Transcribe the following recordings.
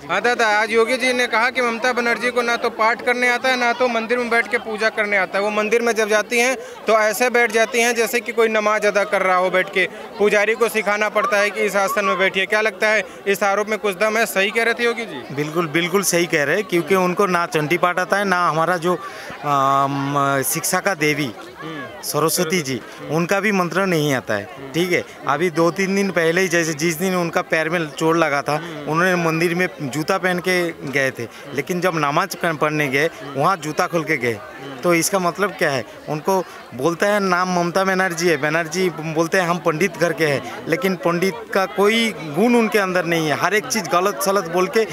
हाँ दादा, आज योगी जी ने कहा कि ममता बनर्जी को ना तो पाठ करने आता है, ना तो मंदिर में बैठ के पूजा करने आता है। वो मंदिर में जब जाती हैं तो ऐसे बैठ जाती हैं जैसे कि कोई नमाज अदा कर रहा हो बैठ के। पुजारी को सिखाना पड़ता है कि इस आसन में बैठिए। क्या लगता है, इस आरोप में कुछ दम है? सही कह रहे थे योगी जी? बिल्कुल बिल्कुल सही कह रहे हैं, क्योंकि उनको ना चंडी पाठ आता है, ना हमारा जो शिक्षा का देवी सरस्वती जी, उनका भी मंत्र नहीं आता है। ठीक है, अभी 2-3 दिन पहले ही, जैसे जिस दिन उनका पैर में चोट लगा था, उन्होंने मंदिर में जूता पहन के गए थे, लेकिन जब नमाज पढ़ने गए वहाँ जूता खोल के गए। तो इसका मतलब क्या है? उनको बोलता है नाम ममता बनर्जी है, बनर्जी बोलते हैं हम पंडित घर के हैं, लेकिन पंडित का कोई गुण उनके अंदर नहीं है। हर एक चीज़ गलत सलत बोल के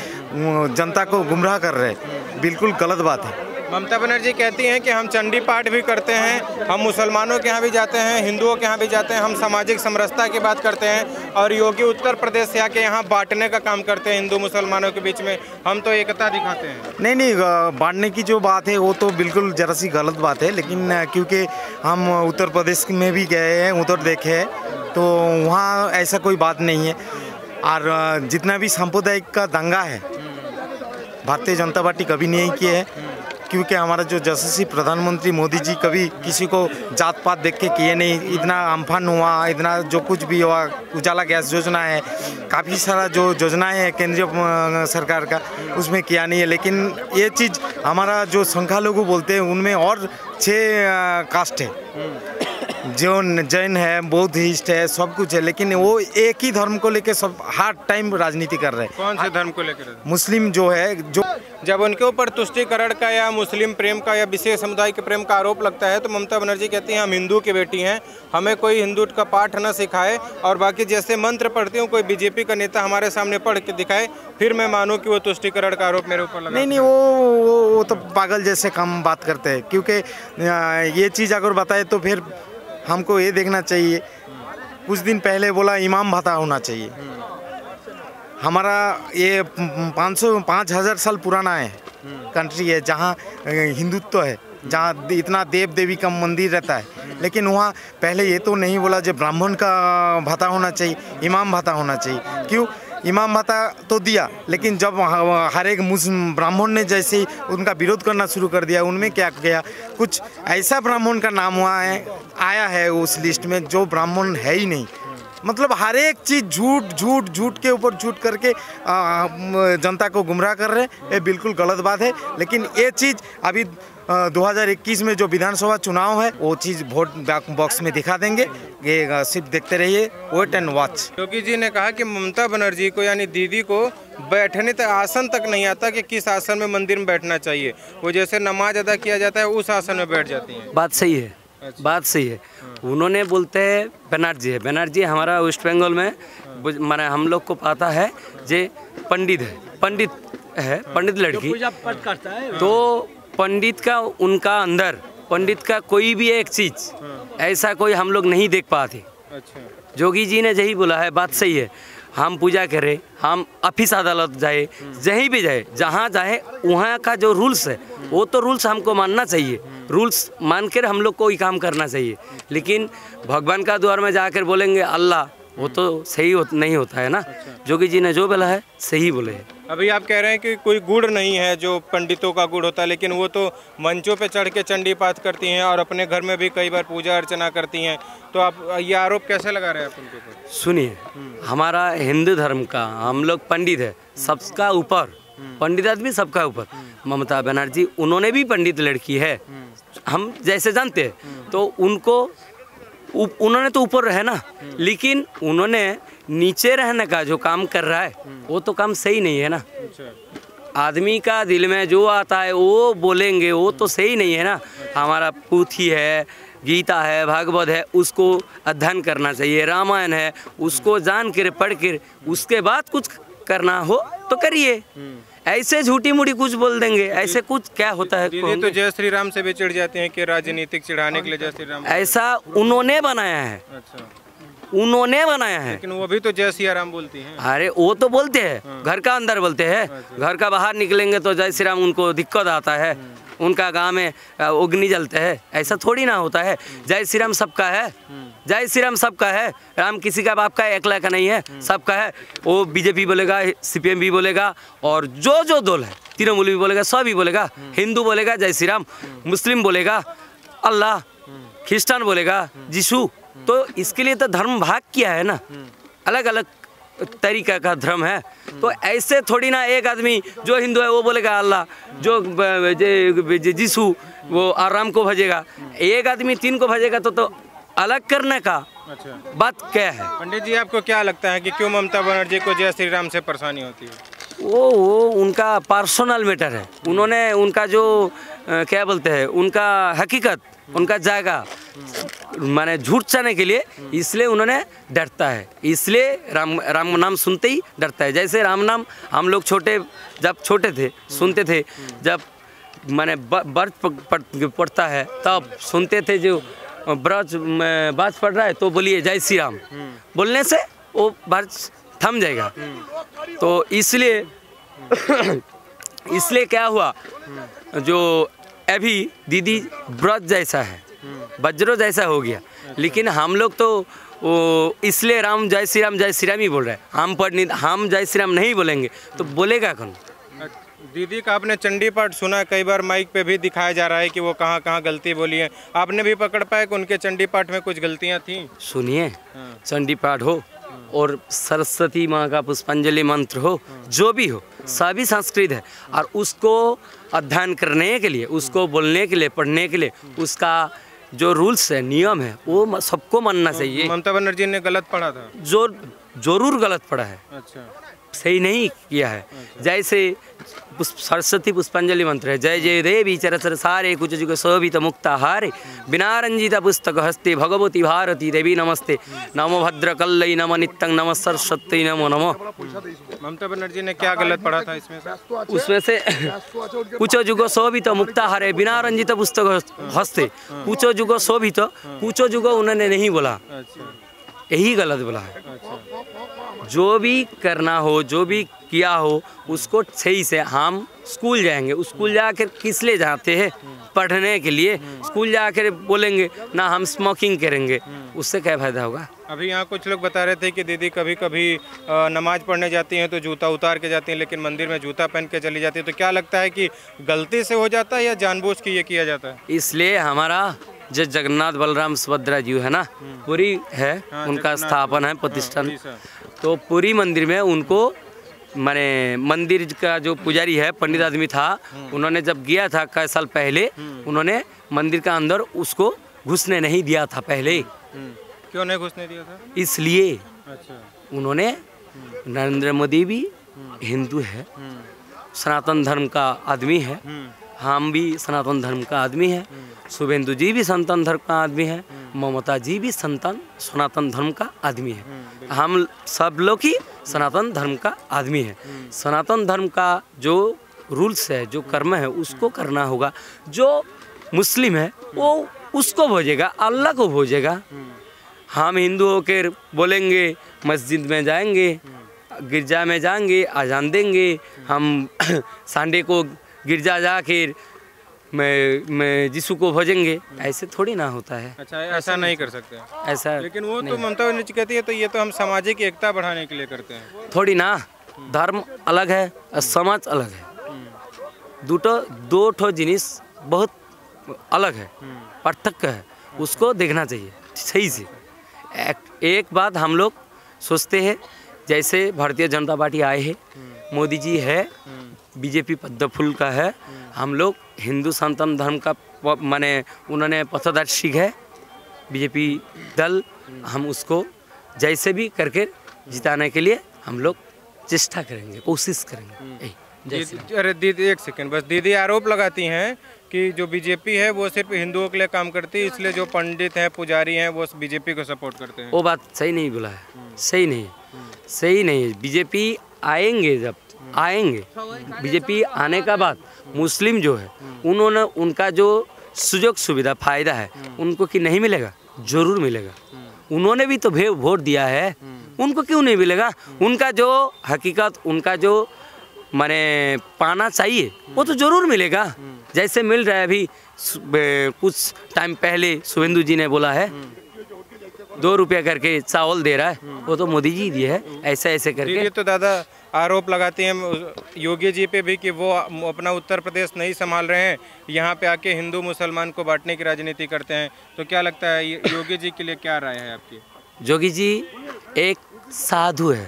जनता को गुमराह कर रहे हैं। बिल्कुल गलत बात है। ममता बनर्जी कहती हैं कि हम चंडी पाठ भी करते हैं, हम मुसलमानों के यहाँ भी जाते हैं, हिंदुओं के यहाँ भी जाते हैं, हम सामाजिक समरसता की बात करते हैं। और योगी उत्तर प्रदेश से आके यहाँ बांटने का काम करते हैं हिंदू मुसलमानों के बीच में। हम तो एकता दिखाते हैं। नहीं, बांटने की जो बात है वो तो बिल्कुल ज़रा सी गलत बात है, लेकिन क्योंकि हम उत्तर प्रदेश में भी गए हैं, उधर देखे हैं, तो वहाँ ऐसा कोई बात नहीं है। और जितना भी सांप्रदायिक का दंगा है, भारतीय जनता पार्टी कभी नहीं किए है, क्योंकि हमारा जो यशस्वी प्रधानमंत्री मोदी जी कभी किसी को जात पात देख के किए नहीं। इतना अम्फान हुआ, इतना जो कुछ भी हुआ, उजाला गैस योजना है, काफ़ी सारा जो योजनाएं है केंद्रीय सरकार का, उसमें किया नहीं है। लेकिन ये चीज़ हमारा जो संख्यालघु बोलते हैं उनमें और 6 कास्ट है, जो जैन है, बौद्धिस्ट है, सब कुछ है, लेकिन वो एक ही धर्म को लेकर सब हर टाइम राजनीति कर रहे हैं। कौन से धर्म को लेकर? मुस्लिम जो है, जो जब उनके ऊपर तुष्टीकरण का या मुस्लिम प्रेम का या विशेष समुदाय के प्रेम का आरोप लगता है तो ममता बनर्जी कहती हैं हम हिंदू की बेटी हैं, हमें कोई हिंदू का पाठ न सिखाए, और बाकी जैसे मंत्र पढ़ती हूँ कोई बीजेपी का नेता हमारे सामने पढ़ के दिखाए, फिर मैं मानूँ कि वो तुष्टीकरण का आरोप मेरे ऊपर लगा। नहीं, वो तो पागल जैसे काम बात करते हैं, क्योंकि ये चीज़ अगर बताए तो फिर हमको ये देखना चाहिए। कुछ दिन पहले बोला इमाम भाता होना चाहिए। हमारा ये 5,000 साल पुराना है कंट्री है, जहाँ हिंदुत्व है, जहाँ इतना देव देवी का मंदिर रहता है, लेकिन वहाँ पहले ये तो नहीं बोला जो ब्राह्मण का भाता होना चाहिए, इमाम भाता होना चाहिए। क्यों? इमाम भाता तो दिया, लेकिन जब हर एक मुस्लिम ब्राह्मण ने जैसे ही उनका विरोध करना शुरू कर दिया, उनमें क्या किया, कुछ ऐसा ब्राह्मण का नाम हुआ है, आया है उस लिस्ट में जो ब्राह्मण है ही नहीं। मतलब हर एक चीज़ झूठ के ऊपर झूठ करके जनता को गुमराह कर रहे हैं। ये बिल्कुल गलत बात है। लेकिन ये चीज़ अभी 2021 में जो विधानसभा चुनाव है वो चीज़ वोट बॉक्स में दिखा देंगे। ये सिर्फ देखते रहिए, wait and watch. Yogi ji ने कहा कि ममता बनर्जी को यानी दीदी को बैठने तक आसन तक नहीं आता कि किस आसन में मंदिर में बैठना चाहिए। वो जैसे नमाज अदा किया जाता है उस आसन में बैठ जाती हैं। बात सही है। अच्छा। बात सही है। उन्होंने बोलते हैं बनर्जी है, बनर्जी हमारा वेस्ट बंगाल में माने हम लोग को पता है जे पंडित है, पंडित लड़की पूजा पाठ करता है। तो पंडित का उनका अंदर पंडित का कोई भी एक चीज ऐसा कोई हम लोग नहीं देख पाते। अच्छा। योगी जी ने यही बोला है, बात सही है। हम पूजा करें, हम ऑफिस अदालत जाए, कहीं भी जाए, जहाँ जाए वहाँ का जो रूल्स है वो तो रूल्स हमको मानना चाहिए। रूल्स मान कर हम लोग को ही काम करना चाहिए। लेकिन भगवान का द्वार में जाकर बोलेंगे अल्लाह, वो तो सही नहीं होता है ना। योगी जी ने जो बोला है सही बोले है। अभी आप कह रहे हैं कि कोई गुड़ नहीं है जो पंडितों का गुड़ होता है, लेकिन वो तो मंचों पे चढ़ के चंडी पाठ करती हैं और अपने घर में भी कई बार पूजा अर्चना करती हैं। तो आप ये आरोप कैसे लगा रहे हैं आप उनके ऊपर? सुनिए, हमारा हिंदू धर्म का हम लोग पंडित है, सबका ऊपर पंडित आदमी सबका ऊपर। ममता बनर्जी उन्होंने भी पंडित लड़की है, हम जैसे जानते हैं, तो उन्होंने तो ऊपर रहे ना, लेकिन उन्होंने नीचे रहने का जो काम कर रहा है वो तो काम सही नहीं है ना। आदमी का दिल में जो आता है वो बोलेंगे, वो तो सही नहीं है ना। हमारा पोथी है, गीता है, भागवत है, उसको अध्ययन करना चाहिए। रामायण है, उसको जान कर पढ़ कर उसके बाद कुछ करना हो तो करिए। ऐसे झूठी मूठी कुछ बोल देंगे, ऐसे कुछ क्या होता है? दीदी तो जय श्री राम से भी चिढ़ जाते हैं कि राजनीतिक चिढ़ाने के लिए जय श्री राम। ऐसा उन्होंने बनाया है। अच्छा। उन्होंने बनाया है, लेकिन वो भी तो जय श्री राम बोलती हैं। अरे वो तो बोलते हैं, घर का अंदर बोलते हैं। अच्छा। घर का बाहर निकलेंगे तो जय श्री राम उनको दिक्कत आता है, उनका गांव में अग्नि जलते हैं। ऐसा थोड़ी ना होता है। जय श्री राम सबका है। जय श्री राम सबका है, राम किसी का बाप का है, एकला का नहीं है, सबका है। वो बीजेपी बोलेगा, सीपीएम भी बोलेगा, और जो दल है, तृणमूल भी बोलेगा, सब भी बोलेगा। हिंदू बोलेगा जय श्री राम, मुस्लिम बोलेगा अल्लाह, क्रिस्चियन बोलेगा यीशु। तो इसके लिए तो धर्म भाग किया है ना, अलग अलग तरीका का धर्म है। तो ऐसे थोड़ी ना एक आदमी जो हिंदू है वो बोलेगा अल्लाह, जो यीशु वो राम को भजेगा, एक आदमी 3 को भजेगा तो अलग करने का बात क्या है? पंडित जी, आपको क्या लगता है कि क्यों ममता बनर्जी को जय श्री राम से परेशानी होती है? वो उनका पर्सनल मैटर है। उन्होंने उनका जो क्या बोलते हैं, उनका हकीकत, उनका जायगा माने झूठ चाहने के लिए, इसलिए उन्होंने डरता है, इसलिए राम नाम सुनते ही डरता है। जैसे राम नाम हम लोग जब छोटे थे सुनते थे, जब माने बर्ज पड़ता है तब सुनते थे, जो ब्रज में बाज पड़ रहा है तो बोलिए जय श्री राम, बोलने से वो बर्ज थम जाएगा। तो इसलिए क्या हुआ, जो अभी दीदी ब्रज जैसा है, वज्रो जैसा हो गया, लेकिन हम लोग तो इसलिए राम जय श्री राम ही बोल रहे हैं। हम जय श्री राम नहीं बोलेंगे तो बोलेगा कौन? दीदी का आपने चंडी पाठ सुना, कई बार माइक पे भी दिखाया जा रहा है कि वो कहाँ कहाँ गलती बोली है, आपने भी पकड़ पाया कि उनके चंडी पाठ में कुछ गलतियाँ थी? सुनिए, चंडी पाठ हो और सरस्वती माँ का पुष्पांजलि मंत्र हो, जो भी हो, सभी संस्कृत है। और उसको अध्ययन करने के लिए, उसको बोलने के लिए, पढ़ने के लिए, उसका जो रूल्स है, नियम है, वो सबको मानना चाहिए। ममता बनर्जी ने गलत पढ़ा था? जरूर गलत पढ़ा है। अच्छा, सही नहीं किया है। जैसे सरस्वती पुष्पांजलि मंत्र है, जय जय देवी चरचर सारे कुछ जुग शोभित मुक्ता हारे, बिना रंजित पुस्तक हस्ते भगवती भारती देवी नमस्ते, नमो भद्र कल्लई नमो नित्यं नमः सरस्वती नमो नमो। ममता बनर्जी ने क्या गलत पढ़ा था उसमें से कुछ जुग शोभित मुक्ता हारे, बिना रंजित पुस्तक हस्ते, कुछ जुग शोभित, कुछ जुग उन्होंने नहीं बोला, यही गलत बोला है। जो भी करना हो, जो भी किया हो, उसको सही से, हम स्कूल जाएंगे, स्कूल जाकर किस लिए जाते हैं? पढ़ने के लिए। स्कूल जाकर बोलेंगे ना हम स्मोकिंग करेंगे, उससे क्या फायदा होगा? अभी यहाँ कुछ लोग बता रहे थे कि दीदी कभी कभी नमाज पढ़ने जाती हैं तो जूता उतार के जाती हैं, लेकिन मंदिर में जूता पहन के चली जाती है। तो क्या लगता है कि गलती से हो जाता है या जानबूझ के ये किया जाता है? इसलिए हमारा जो जगन्नाथ बलराम सुभद्रा जी है ना, पूरी है, उनका स्थापन है, प्रतिष्ठान। तो पूरी मंदिर में उनको माने मंदिर का जो पुजारी है, पंडित आदमी था, उन्होंने जब गया था कई साल पहले, उन्होंने मंदिर का अंदर उसको घुसने नहीं दिया था पहले। क्यों नहीं घुसने दिया था? इसलिए अच्छा, उन्होंने, नरेंद्र मोदी भी हिंदू है, सनातन धर्म का आदमी है, हम भी सनातन धर्म का आदमी है, शुभेंदु जी भी सनातन धर्म का आदमी है, ममता जी भी सनातन धर्म का आदमी है, हम सब लोग ही सनातन धर्म का आदमी है। सनातन धर्म का जो रूल्स है, जो कर्म है, उसको करना होगा। जो मुस्लिम है वो उसको भोजेगा, अल्लाह को भोजेगा। हम हिंदू होकर बोलेंगे मस्जिद में जाएंगे, गिरजा में जाएंगे, अजान देंगे, हम संडे को गिरजा जाकर मैं यीशु को भजेंगे, ऐसे थोड़ी ना होता है। अच्छा, ऐसा नहीं कर सकते ऐसा। लेकिन वो तो ममता बनर्जी कहती है तो ये तो हम सामाजिक एकता बढ़ाने के लिए करते हैं। थोड़ी ना, धर्म अलग है और समाज अलग है, दो ठो जिनिस बहुत अलग है, पार्थक्य है, उसको देखना चाहिए सही से। एक बात हम लोग सोचते हैं, जैसे भारतीय जनता पार्टी आए है, मोदी जी है, बीजेपी पद्म फूल का है, हम लोग हिंदू सनातन धर्म का माने उन्होंने पथदर्शी है बीजेपी दल, हम उसको जैसे भी करके जिताने के लिए हम लोग चेष्टा करेंगे, कोशिश करेंगे। अरे दीदी एक सेकंड बस, दीदी आरोप लगाती हैं कि जो बीजेपी है वो सिर्फ हिंदुओं के लिए काम करती है, इसलिए जो पंडित हैं, पुजारी हैं, वो बीजेपी को सपोर्ट करते हैं। वो बात सही नहीं बोला है, सही नहीं है, सही नहीं है। बीजेपी आएंगे, जब आएंगे बीजेपी आने का बाद मुस्लिम जो है उन्होंने, उनका जो सुयोग सुविधा फायदा है उनको कि नहीं मिलेगा? जरूर मिलेगा। उन्होंने भी तो वोट दिया है, उनको क्यों नहीं मिलेगा? उनका जो हकीकत, उनका जो माने पाना चाहिए वो तो जरूर मिलेगा, जैसे मिल रहा है। अभी कुछ टाइम पहले शुभेंदु जी ने बोला है 2 रुपया करके चावल दे रहा है, वो तो मोदी जी दिए है, ऐसे ऐसे करके। ये तो दादा आरोप लगाते हैं योगी जी पे भी कि वो अपना उत्तर प्रदेश नहीं संभाल रहे हैं, यहाँ पे आके हिंदू मुसलमान को बांटने की राजनीति करते हैं। तो क्या लगता है योगी जी के लिए क्या राय है आपकी? योगी जी एक साधु है,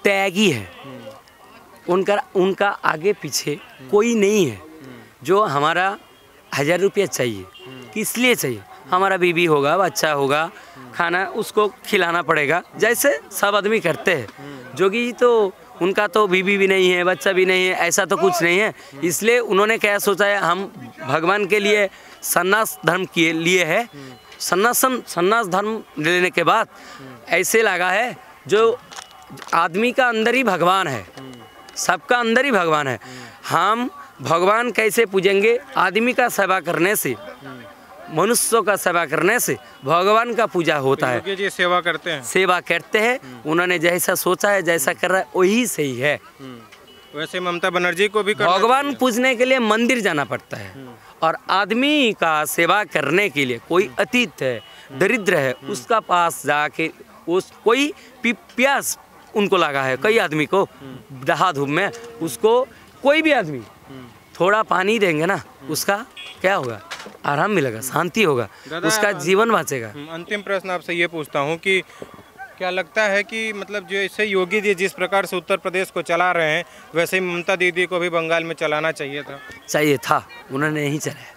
त्यागी है, उनका आगे पीछे कोई नहीं है। जो हमारा 1000 रुपया चाहिए, किस लिए चाहिए? हमारा बीवी होगा, बच्चा होगा, खाना उसको खिलाना पड़ेगा, जैसे सब आदमी करते हैं। जोगी जी तो उनका तो बीवी भी नहीं है, बच्चा भी नहीं है, ऐसा तो कुछ नहीं है। इसलिए उन्होंने क्या सोचा है, हम भगवान के लिए सन्यास धर्म के लिए है। सन्यास धर्म लेने के बाद ऐसे लगा है जो आदमी का अंदर ही भगवान है, सबका अंदर ही भगवान है। हम भगवान कैसे पूजेंगे? आदमी का सेवा करने से, मनुष्यों का सेवा करने से भगवान का पूजा होता है। योगी जी सेवा करते हैं, सेवा करते हैं। उन्होंने जैसा सोचा है, जैसा कर रहा है, वही सही है। वैसे ममता बनर्जी को भी भगवान पूजने के लिए मंदिर जाना पड़ता है, और आदमी का सेवा करने के लिए कोई अतीत है, दरिद्र है, उसका पास जाके कोई प्यास उनको लगा है, कई आदमी को दहा धूप में, उसको कोई भी आदमी थोड़ा पानी देंगे ना, उसका क्या होगा? आराम मिलेगा, शांति होगा, उसका जीवन बचेगा। अंतिम प्रश्न आपसे ये पूछता हूँ कि क्या लगता है कि मतलब जो ऐसे योगी जी जिस प्रकार से उत्तर प्रदेश को चला रहे हैं, वैसे ही ममता दीदी को भी बंगाल में चलाना चाहिए था? उन्होंने नहीं चलाया,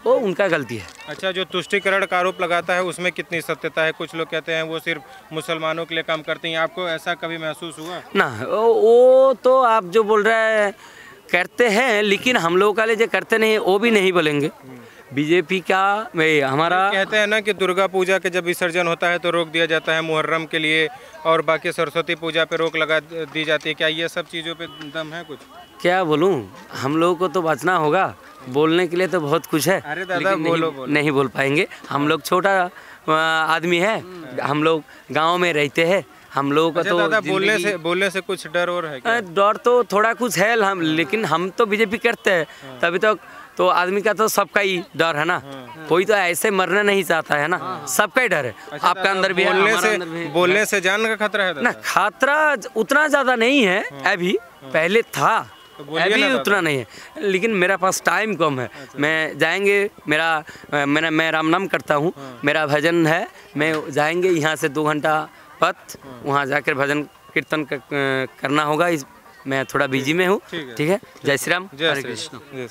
वो उनका गलती है। अच्छा, जो तुष्टिकरण का आरोप लगाता है उसमें कितनी सत्यता है? कुछ लोग कहते हैं वो सिर्फ मुसलमानों के लिए काम करते हैं, आपको ऐसा कभी महसूस हुआ? ना, वो तो आप जो बोल रहे हैं करते हैं, लेकिन हम लोगों का लिए जो करते नहीं, वो भी नहीं बोलेंगे। बीजेपी का हमारा कहते हैं ना कि दुर्गा पूजा के जब विसर्जन होता है तो रोक दिया जाता है मुहर्रम के लिए, और बाकी सरस्वती पूजा पे रोक लगा दी जाती है। क्या ये सब चीज़ों पे दम है कुछ? क्या बोलूं, हम लोगों को तो बचना होगा, बोलने के लिए तो बहुत कुछ है। अरे दादा बोलो। नहीं बोल पाएंगे, हम लोग छोटा आदमी है, हम लोग गाँव में रहते हैं, हम लोगों का तो दादा बोलने से कुछ डर और है क्या? डर तो थोड़ा कुछ है, लेकिन हम तो बीजेपी करते हैं तभी तो आदमी का तो सबका ही डर है ना। कोई तो ऐसे मरना नहीं चाहता है ना, सबका ही डर है। अच्छा, आपका अंदर भी है, बोलने से जान का खतरा है ना? खतरा उतना ज्यादा नहीं है अभी, पहले था, अभी उतना नहीं है, लेकिन मेरा पास टाइम कम है। मैं जाएंगे, मैं राम नाम करता हूँ, मेरा भजन है, मैं जाएंगे यहाँ से 2 घंटा पथ, वहाँ जाकर भजन कीर्तन करना होगा। मैं थोड़ा बिजी में हूँ, ठीक है। जय श्री राम, हरे कृष्ण।